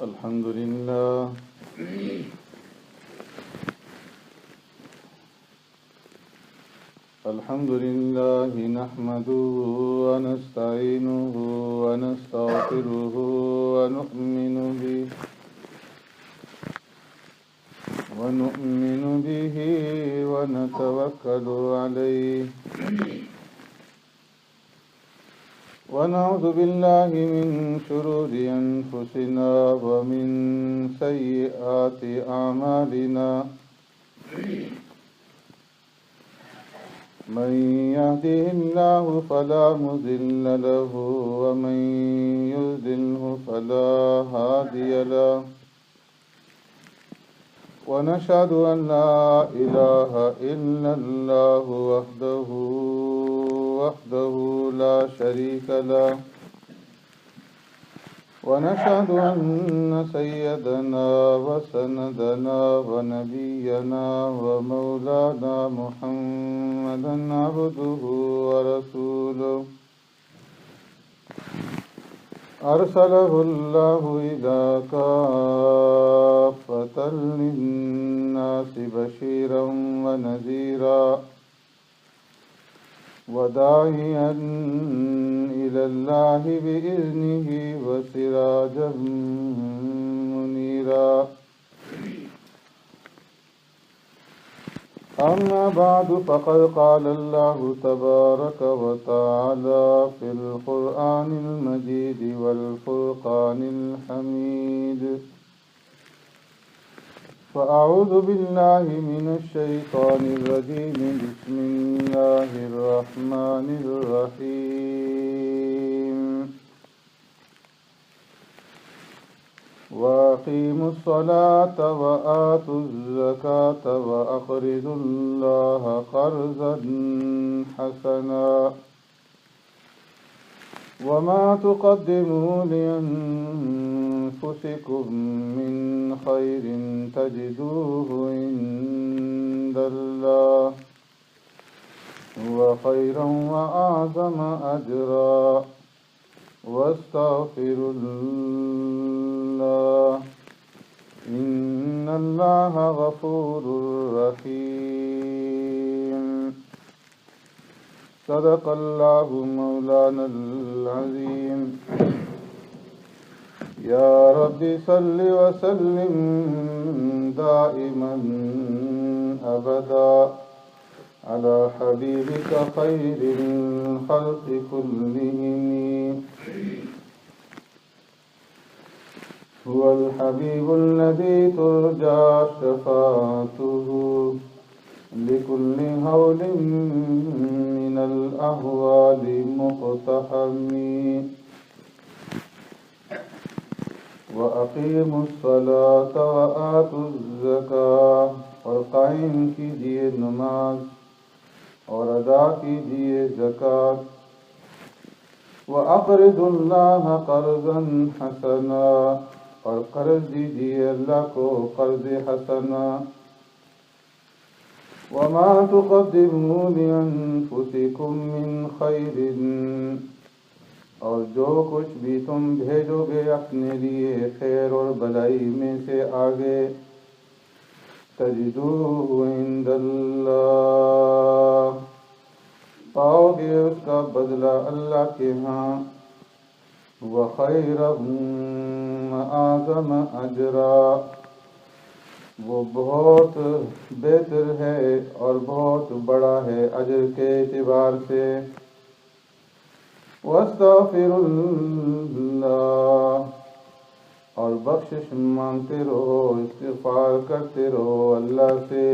الحمد لله نحمده ونستعينه ونستغفره ونؤمن به ونتوكل عليه ونعوذ بالله من شرور أنفسنا ومن سيئات أعمالنا من يهده الله فلا مضل له ومن يضلله فلا هادي له ونشهد أن لا إله إلا الله وحده لا شريك له ونشهد أن سيدنا وسندنا ونبينا ومولانا محمدا عبده ورسوله أرسله الله إلى كافة للناس بشيرا ونذيرا وداعيا إلى الله بإذنه وسراجا منيرا أما بعد فقد قال الله تبارك وتعالى في القرآن المجيد والفرقان الحميد فأعوذ بالله من الشيطان الرجيم بسم الله الرحمن الرحيم وأقيموا الصلاة وآتوا الزكاة وأقرضوا الله قرضا حسنا وما تقدموا لأنفسكم من خير تجدوه عند الله هو خيرا وأعظم أجرا واستغفروا الله إن الله غفور رحيم صدق الله مولانا العظيم يا رب صل وسلم دائما أبدا على حبيبك خير الخلق كلهم هو الحبيب الذي ترجى شفاعته لكل هول من الأهوال مقتحم وأقيموا الصلاة وآتوا الزكاة اور قائم کیجیے نماز اور ادا کیجیے زکوٰۃ وَأَقْرِضُوا اللَّهَ قَرْضًا حَسَنًا اور قرض دیجیے اللہ کو قرض حسنا وَمَا تُقَدِّمُوا لِأَنفُسِكُم مِّن خَيْرٍ اور جو کچھ بھی تم بھیجو گے اپنے لیے خیر اور بلائی میں سے آگے تجدوه عند اللہ پاؤ گے اس کا بدلہ اللہ کے ہاں وخیرا وأعظم اجرا وہ بہت بہتر ہے اور بہت بڑا ہے اجر کے اعتبار سے واستغفر اللہ اور بخشش مانگتے رہو استغفار کرتے رہو اللہ سے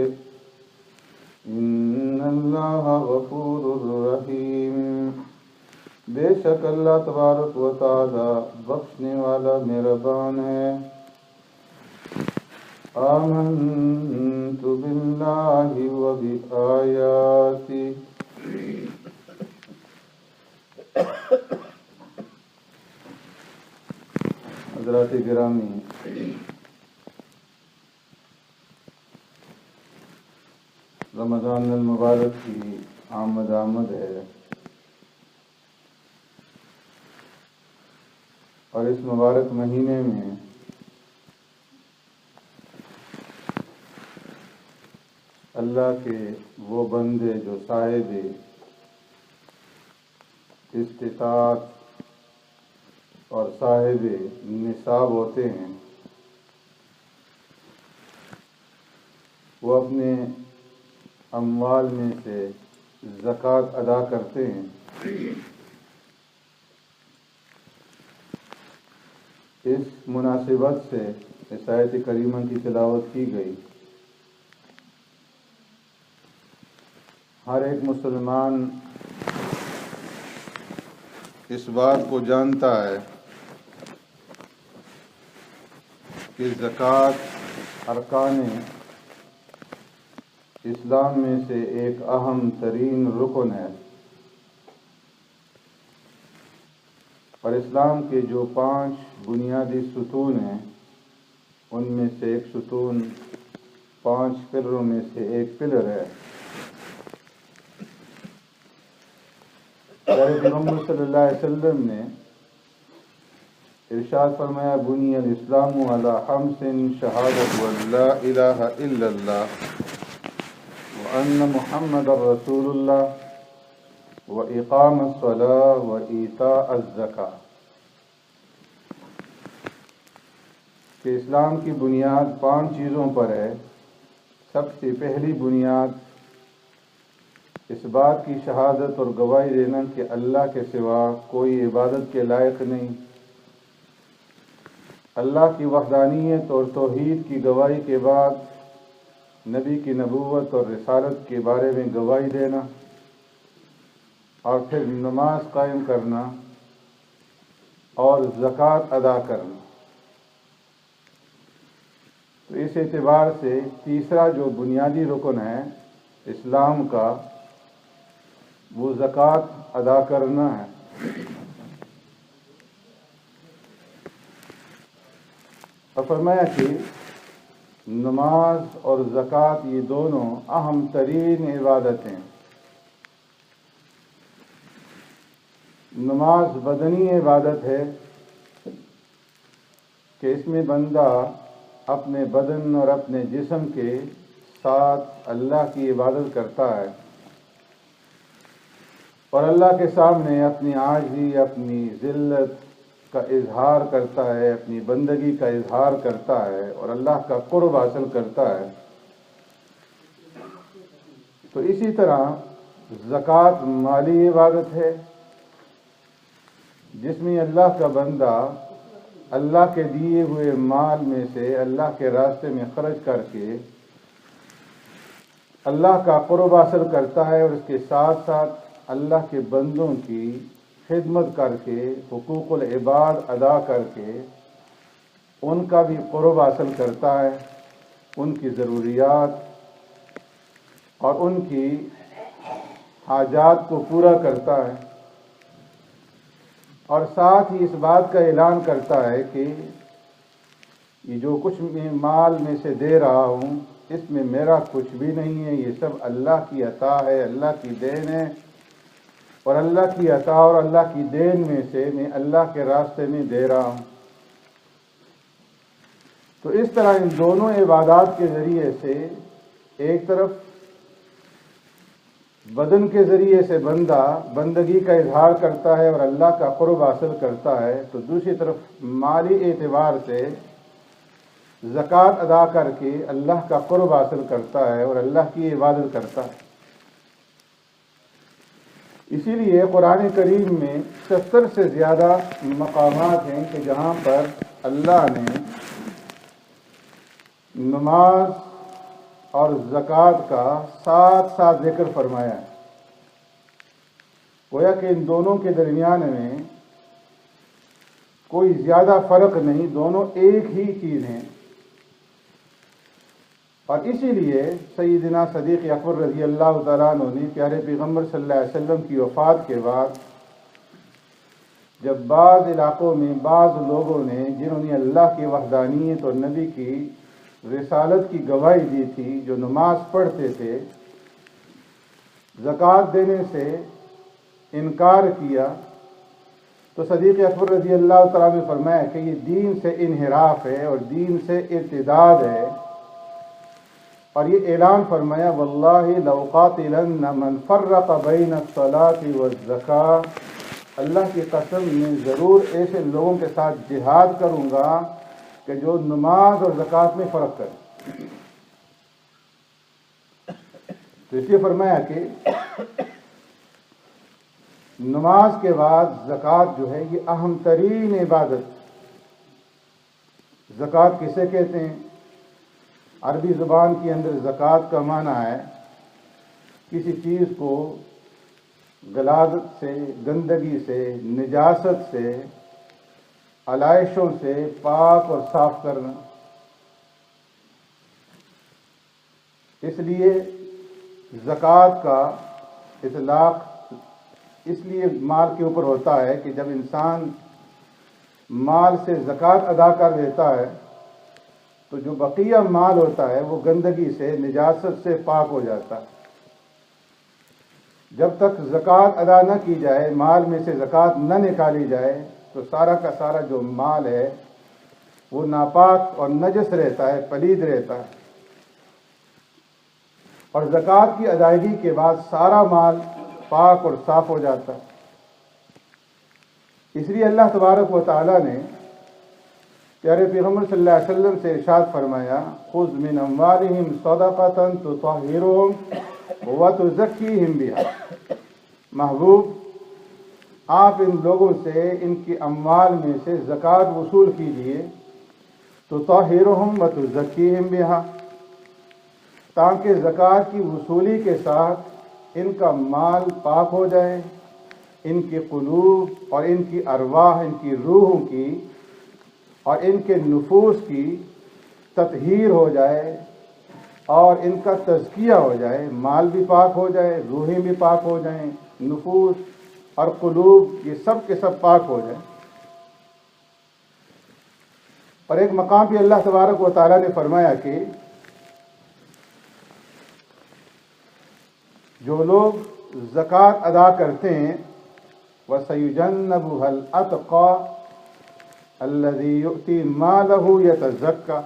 ان اللہ غفور الرحیم بے شک اللہ تبارک و تعالی بخشنے والا مہربان ہے آمنت باللہ و بآیاتی حضرات گرامی رمضان المبارک کی آمد ہے اور اس مبارک مہینے میں اللہ کے وہ بندے جو صاحب استطاعت اور صاحب نصاب ہوتے ہیں وہ اپنے اموال میں سے زکوٰۃ ادا کرتے ہیں۔ اس مناسبت سے اس آیت کریمہ کی تلاوت کی گئی۔ ہر ایک مسلمان اس بات کو جانتا ہے کہ زکوٰۃ ارکان اسلام میں سے ایک اہم ترین رکن ہے، اور اسلام کے جو 5 بنیادی ستون ہیں ان میں سے ایک ستون 5 پلروں میں سے ایک پلر ہے۔ پیغمبر صلی اللہ علیہ وسلم نے ارشاد فرمایا بنی الاسلام علی 5 شہادت ان لا الہ الا اللہ وان محمد رسول اللہ واقام الصلاۃ وایتاء الزکاۃ، کہ اسلام کی بنیاد 5 چیزوں پر ہے۔ سب سے پہلی بنیاد اس بات کی شہادت اور گواہی دینا کہ اللہ کے سوا کوئی عبادت کے لائق نہیں، اللہ کی وحدانیت اور توحید کی گواہی کے بعد نبی کی نبوت اور رسالت کے بارے میں گواہی دینا، اور پھر نماز قائم کرنا اور زکوٰۃ ادا کرنا۔ تو اس اعتبار سے تیسرا جو بنیادی رکن ہے اسلام کا وہ زکوٰۃ ادا کرنا ہے۔ اور فرمایا کہ نماز اور زکوٰۃ یہ دونوں اہم ترین عبادتیں۔ نماز بدنی عبادت ہے کہ اس میں بندہ اپنے بدن اور اپنے جسم کے ساتھ اللہ کی عبادت کرتا ہے اور اللہ کے سامنے اپنی عاجزی، اپنی ذلت کا اظہار کرتا ہے، اپنی بندگی کا اظہار کرتا ہے اور اللہ کا قرب حاصل کرتا ہے۔ تو اسی طرح زکوٰۃ مالی عبادت ہے جس میں اللہ کا بندہ اللہ کے دیے ہوئے مال میں سے اللہ کے راستے میں خرچ کر کے اللہ کا قرب حاصل کرتا ہے، اور اس کے ساتھ ساتھ اللہ کے بندوں کی خدمت کر کے حقوق العباد ادا کر کے ان کا بھی قرب حاصل کرتا ہے، ان کی ضروریات اور ان کی حاجات کو پورا کرتا ہے، اور ساتھ ہی اس بات کا اعلان کرتا ہے کہ یہ جو کچھ میں مال میں سے دے رہا ہوں اس میں میرا کچھ بھی نہیں ہے، یہ سب اللہ کی عطا ہے، اللہ کی دین ہے، اور اللہ کی عطا اور اللہ کی دین میں سے میں اللہ کے راستے میں دے رہا ہوں۔ تو اس طرح ان دونوں عبادات کے ذریعے سے ایک طرف بدن کے ذریعے سے بندہ بندگی کا اظہار کرتا ہے اور اللہ کا قرب حاصل کرتا ہے، تو دوسری طرف مالی اعتبار سے زکوٰۃ ادا کر کے اللہ کا قرب حاصل کرتا ہے اور اللہ کی عبادت کرتا ہے۔ اسی لیے قرآن کریم میں 70 سے زیادہ مقامات ہیں کہ جہاں پر اللہ نے نماز اور زکوٰۃ کا ساتھ ساتھ ذکر فرمایا ہے، گویا کہ ان دونوں کے درمیان میں کوئی زیادہ فرق نہیں، دونوں ایک ہی چیز ہیں۔ اور اسی لیے سیدنا صدیق اکبر رضی اللہ تعالیٰ عنہ نے پیارے پیغمبر صلی اللہ علیہ وسلم کی وفات کے بعد جب بعض علاقوں میں بعض لوگوں نے جنہوں نے اللہ کی وحدانیت اور نبی کی رسالت کی گواہی دی تھی، جو نماز پڑھتے تھے، زکوٰۃ دینے سے انکار کیا، تو صدیق اکبر رضی اللہ تعالیٰ نے فرمایا کہ یہ دین سے انحراف ہے اور دین سے ارتداد ہے، اور یہ اعلان فرمایا واللہ لأقاتلن من فرق بین الصلاة والزکاة، اللہ کی قسم میں ضرور ایسے لوگوں کے ساتھ جہاد کروں گا کہ جو نماز اور زکوٰۃ میں فرق کریں۔ تو اس لیے فرمایا کہ نماز کے بعد زکوٰۃ جو ہے یہ اہم ترین عبادت۔ زکوٰۃ کسے کہتے ہیں؟ عربی زبان کے اندر زکوٰۃ کا معنی ہے کسی چیز کو غلاظت سے، گندگی سے، نجاست سے، علائشوں سے پاک اور صاف کرنا۔ اس لیے زکوٰۃ کا اطلاق اس لیے مال کے اوپر ہوتا ہے کہ جب انسان مال سے زکوٰۃ ادا کر دیتا ہے تو جو بقیہ مال ہوتا ہے وہ گندگی سے، نجاست سے پاک ہو جاتا ہے۔ جب تک زکوٰۃ ادا نہ کی جائے، مال میں سے زکوٰۃ نہ نکالی جائے، تو سارا کا سارا جو مال ہے وہ ناپاک اور نجس رہتا ہے، پلید رہتا ہے۔ اور زکوٰۃ کی ادائیگی کے بعد سارا مال پاک اور صاف ہو جاتا ہے۔ اس لیے اللہ تبارک و تعالیٰ نے پیارے پیغمبر صلی اللہ علیہ وسلم سے ارشاد فرمایا خذ من اموالہم صدقۃ تطہرہم وتزکیہم بہا، محبوب آپ ان لوگوں سے ان کی اموال میں سے زکوٰۃ وصول کیجیے، تطہرہم وتزکیہم بہا، تاکہ زکوٰۃ کی وصولی کے ساتھ ان کا مال پاک ہو جائے، ان کی قلوب اور ان کی ارواح، ان کی روحوں کی اور ان کے نفوس کی تطہیر ہو جائے اور ان کا تزکیہ ہو جائے، مال بھی پاک ہو جائے، روحیں بھی پاک ہو جائیں، نفوس اور قلوب یہ سب کے سب پاک ہو جائیں۔ اور ایک مقام پہ اللہ تبارک و تعالیٰ نے فرمایا کہ جو لوگ زکوٰۃ ادا کرتے ہیں وَسَيُجَنَّبُهَا الْأَتْقَى الَّذِي يُؤْتِي مَالَهُ يَتَزَكَّى،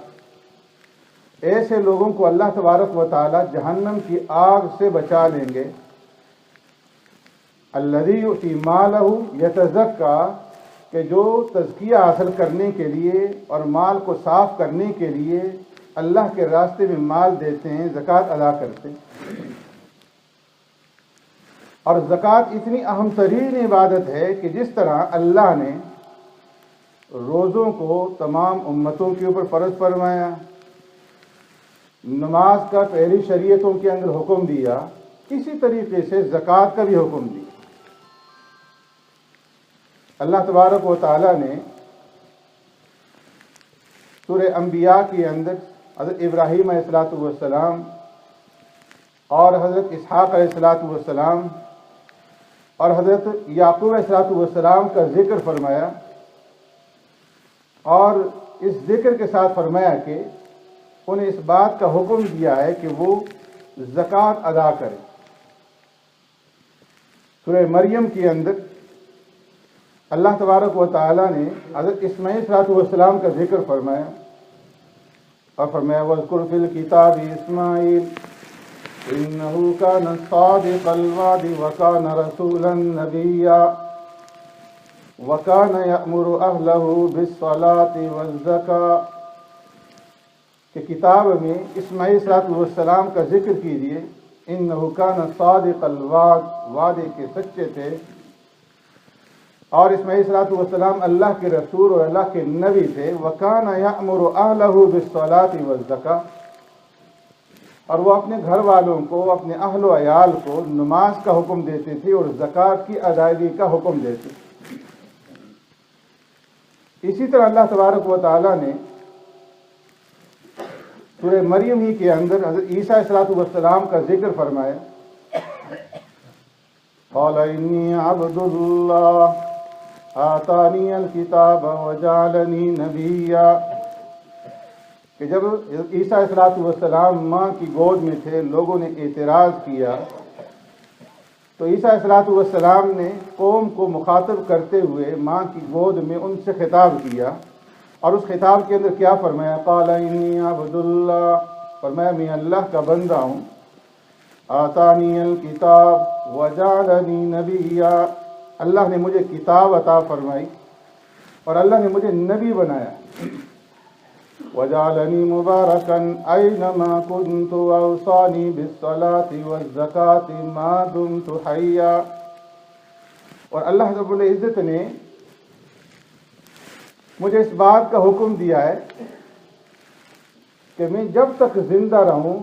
ایسے لوگوں کو اللہ تبارک و تعالی جہنم کی آگ سے بچا لیں گے۔ الَّذِي يُؤْتِي مَالَهُ يَتَزَكَّى، کہ جو تزکیہ حاصل کرنے کے لیے اور مال کو صاف کرنے کے لیے اللہ کے راستے میں مال دیتے ہیں، زکوٰۃ ادا کرتے ہیں۔ اور زکوٰۃ اتنی اہم ترین عبادت ہے کہ جس طرح اللہ نے روزوں کو تمام امتوں کے اوپر فرض فرمایا، نماز کا پہلی شریعتوں کے اندر حکم دیا، اسی طریقے سے زکوٰۃ کا بھی حکم دیا۔ اللہ تبارک و تعالیٰ نے سورہ انبیاء کے اندر حضرت ابراہیم علیہ السلام اور حضرت اسحاق علیہ السلام اور حضرت یعقوب علیہ السلام کا ذکر فرمایا، اور اس ذکر کے ساتھ فرمایا کہ انہیں اس بات کا حکم دیا ہے کہ وہ زکوٰۃ ادا کریں۔ سورہ مریم کے اندر اللہ تبارک و تعالیٰ نے حضرت اسماعیل علیہ السلام کا ذکر فرمایا اور فرمایا وَاذْكُرْ فِي الْكِتَابِ إِسْمَاعِيلَ إِنَّهُ كَانَ صَادِقَ الْوَعْدِ وَكَانَ رَسُولًا نَبِيًّا وَكَانَ يَأْمُرُ أَهْلَهُ بِالصَّلَاةِ وَالزَّكَاةِ، کہ کتاب میں اسماعیل علیہ السلام کا ذکر کیجیے۔ إِنَّهُ كَانَ صَادِقَ الْوَعْدِ، وعدے کے سچے تھے، اور اسماعیل علیہ السلام اللہ کے رسول اور اللہ کے نبی تھے۔ وَكَانَ يَأْمُرُ أَهْلَهُ بِالصَّلَاةِ وَالزَّكَاةِ، اور وہ اپنے گھر والوں کو، اپنے اہل و عیال کو نماز کا حکم دیتے تھے اور زکوٰۃ کی ادائیگی کا حکم دیتے تھے۔ اسی طرح اللہ تبارک و تعالیٰ نے سورہ مریم ہی کے اندر حضرت عیسیٰ علیہ السلام کا ذکر فرمایا قَالَ إِنِّي عَبْدُ اللَّهِ آتَانِيَ الْكِتَابَ وَجَعَلَنِي نَبِيًّا، کہ جب عیسیٰ علیہ السلام ماں کی گود میں تھے، لوگوں نے اعتراض کیا تو عیسیٰ علیہ السلام نے قوم کو مخاطب کرتے ہوئے ماں کی گود میں ان سے خطاب کیا، اور اس خطاب کے اندر کیا فرمایا قَالَ إِنِّي عَبْدُ اللَّهِ فرمایا میں اللہ کا بندہ ہوں. آتانی الکتاب وجعلنی نبیا، اللہ نے مجھے کتاب عطا فرمائی اور اللہ نے مجھے نبی بنایا. وجعلنی مبارکا اینما کنت واوصانی بالصلاة والزکاة ما دمت حیا. اور اللہ رب العزت نے مجھے اس بات کا حکم دیا ہے کہ میں جب تک زندہ رہوں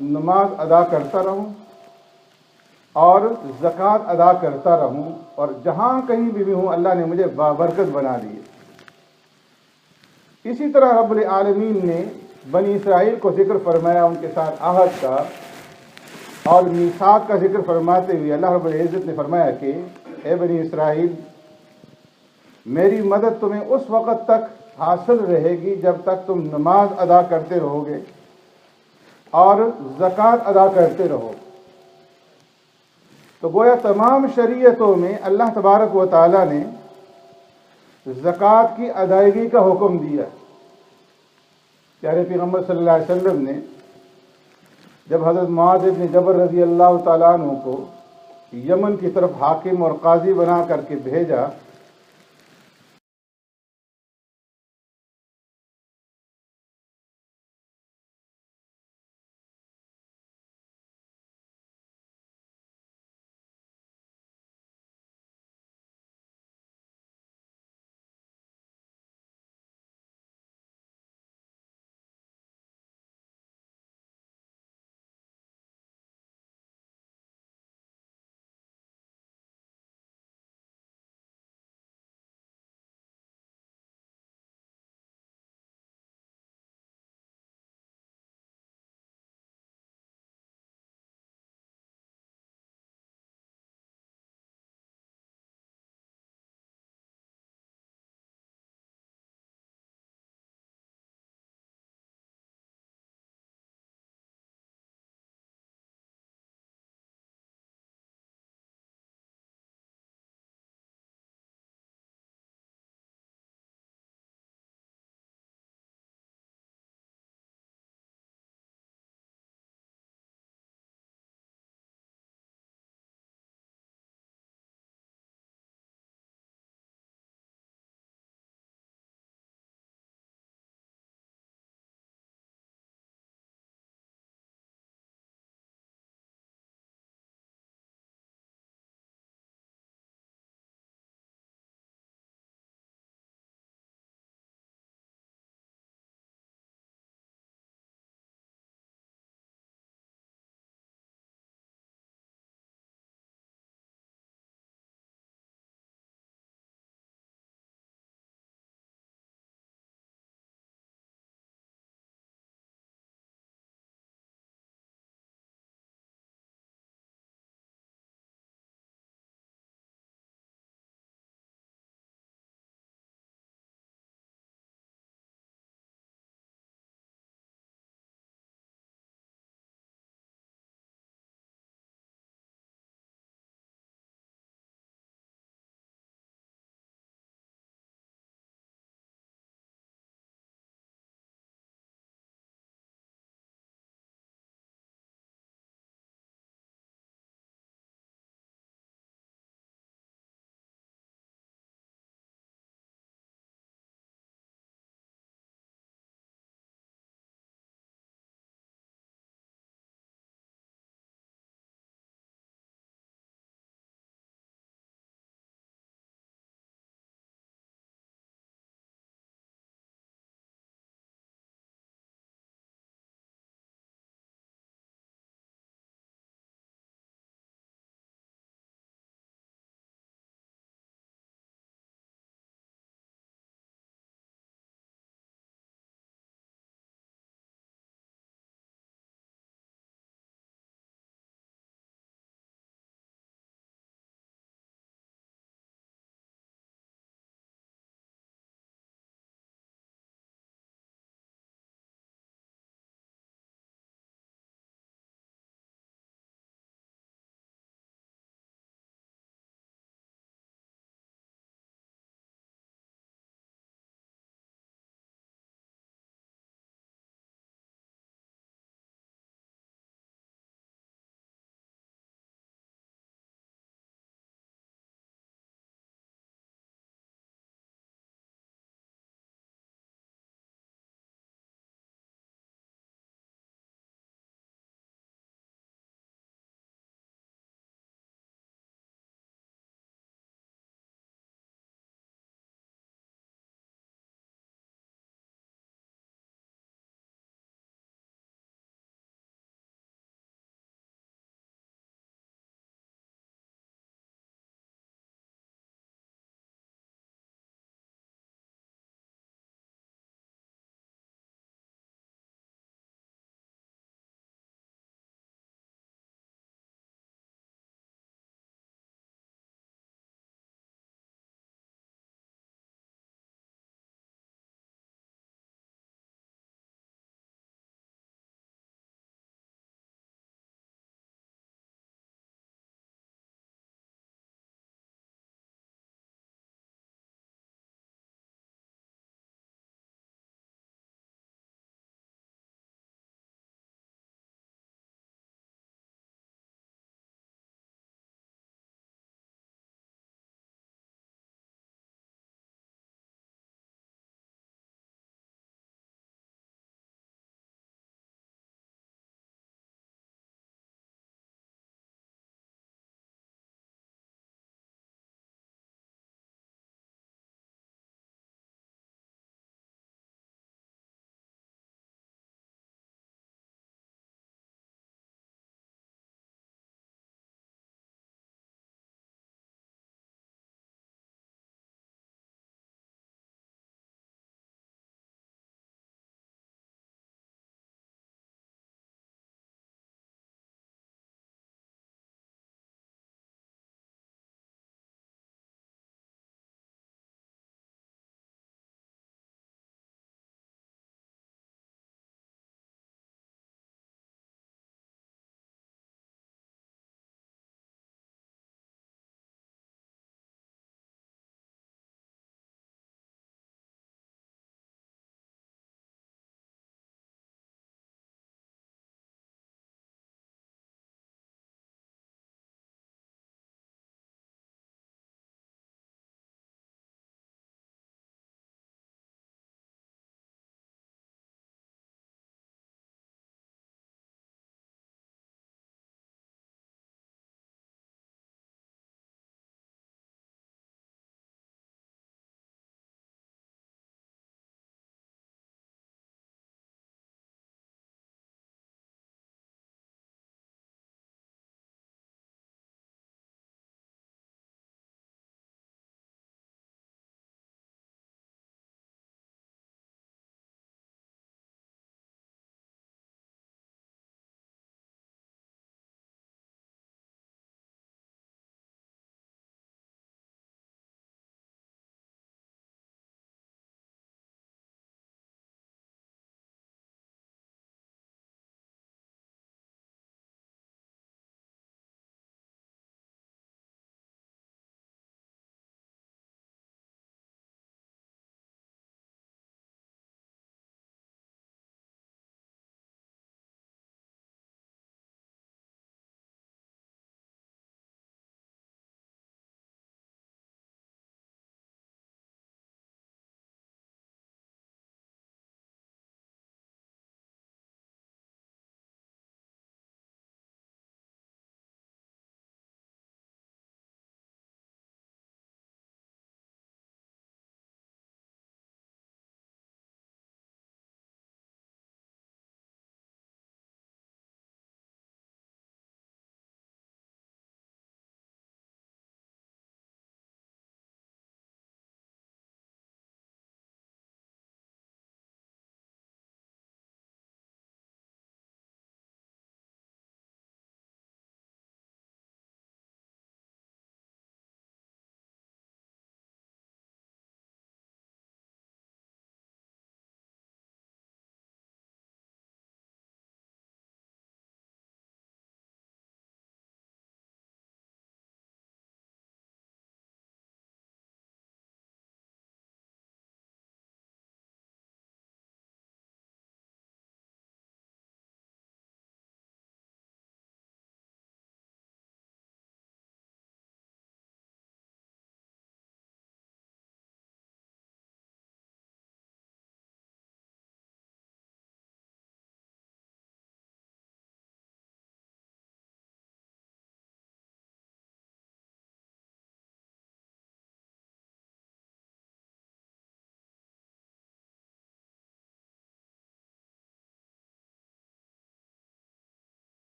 نماز ادا کرتا رہوں اور زکوٰۃ ادا کرتا رہوں، اور جہاں کہیں بھی ہوں اللہ نے مجھے بابرکت بنا دی. اسی طرح رب العالمین نے بنی اسرائیل کو ذکر فرمایا، ان کے ساتھ عہد کا اور میثاق کا ذکر فرماتے ہوئے اللہ رب العزت نے فرمایا کہ اے بنی اسرائیل، میری مدد تمہیں اس وقت تک حاصل رہے گی جب تک تم نماز ادا کرتے رہو گے اور زکوٰۃ ادا کرتے رہو. تو گویا تمام شریعتوں میں اللہ تبارک و تعالیٰ نے زکوٰۃ کی ادائیگی کا حکم دیا. پیارے پیغمبر صلی اللہ علیہ وسلم نے جب حضرت معاذ بن جبل رضی اللہ تعالیٰ عنہ کو یمن کی طرف حاکم اور قاضی بنا کر کے بھیجا